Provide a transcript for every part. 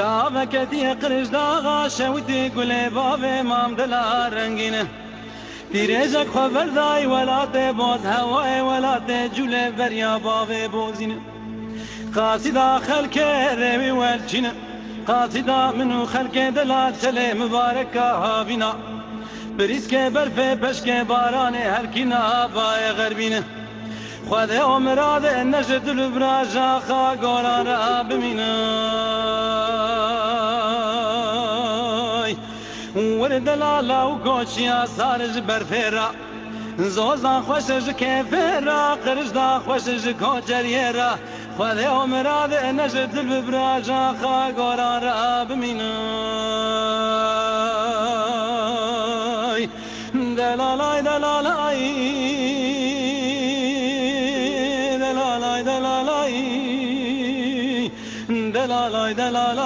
تابكتي قرش داغا شوتي قولي بابي مام دلا رنگينه تيريجك خبر داي ولا تبوز هواي ولا تجولي بريا بابي بوزينه قاصدا خلك رمي والجنه قاصدا منو خلك دلا تلي مباركة هابينا بريسك برفي بشك باراني هركينا باي غربينه خذ مراد نجد البراجا خا قولان راب ميناي ورد لالا وكوشيا سارج برفيرا زوزان خوشج كيفيرا قرجدا خوشج كوجريرا خذ مراد نجد البراجا خا قولان راب ميناي دلالاي دلالاي دلال دلال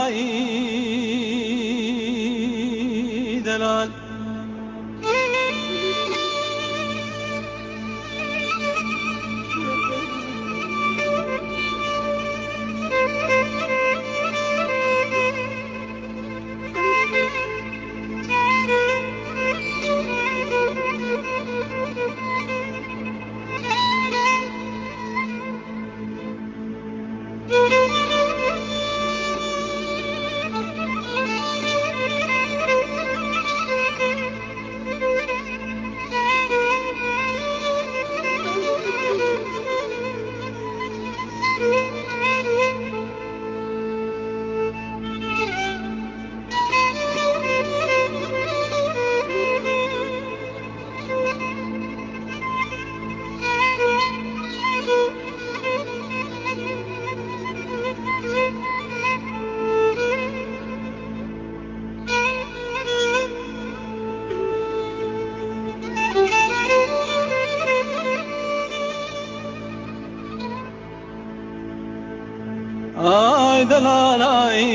آی دلال آی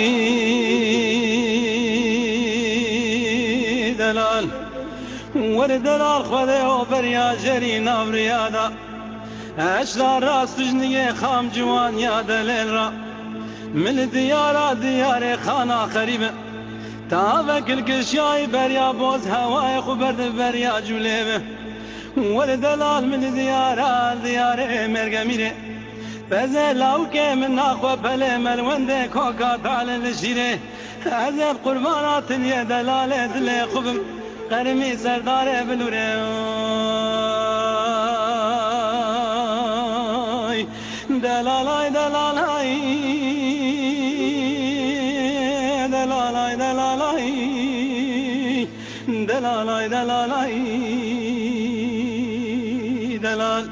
دلال ور دلال خدا و بریا جری نبریادا اشلا راست جنیه خام جوان یاد لیل را من دیارا دیار خانا خریبه تا وکل کشیای بریا باز هوای خوبرد بریا جولیبه ور دلال من دیارا دیار مرگمیره فزلاو که من ناخو بله ملونده کوکا تعالى لشیره عذاب قربانات اليد دلاله دل خوبم قرمي سردار بلوره دلالای دلالای دلالای دلالای دلالای دلالای دلال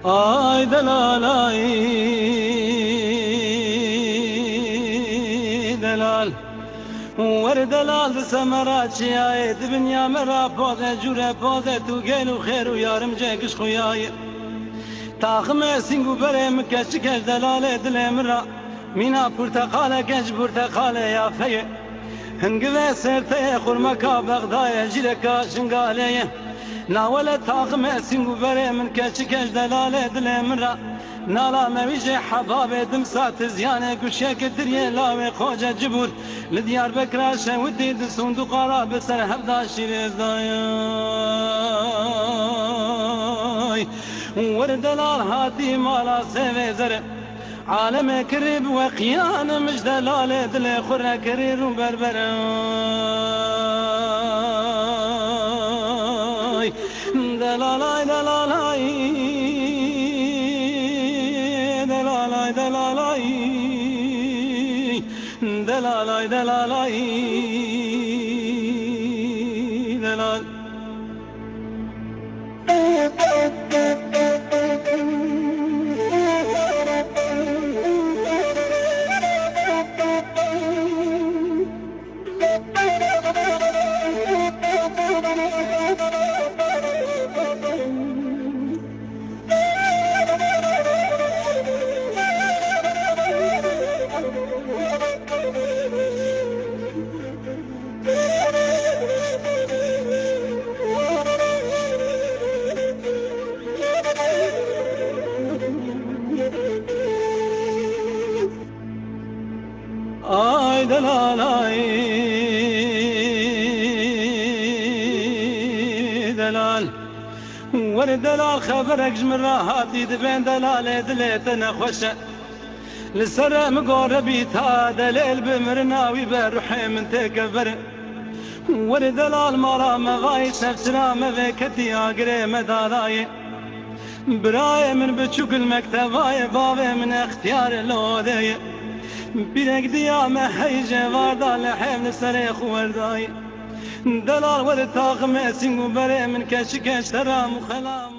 آی دلالای دلال ور دلال سمرات شیای دنیا مرا پاده جوره پاده تو گل و خیر و یارم جگش خویای تاخم سینگو بره مکش کش دلال دل مرا مینا پرتقال کش پرتقال یا فیه هنگوه سرته خورمکا بغدای جیرکا شنگالیه ناوله تاخم سینگو بره من کش کش دلال دل مرا نالا مویج حباب دمسات زیانه گوشه کتریه لاوه خوجه جبور لدیار بکر شودی د صندوق را بسر هفدا شیرز دای ور دلال هاتی مالا سوی زره عالم کرب و قیان مش دلال دل خور کریر و بربرای دلالای دلالای دلالای دلال آی دلال آی دلال آی دلال آی دلال ور دلال خبرك جمراهاتي دبين دلال دليت نخوشه لسر مقربي تا دليل بمرناوي بروحي من تكبر ور دلال مرا مغاي سفتنا مذكتي اقري مداراي براي من بتشوك المكتباي بابي من اختيار اللودي بيرك ديامه هيجه واردا لحمل سريخ ورداي دلال ور تاغ مسين وبري من كش كش ترام وخلام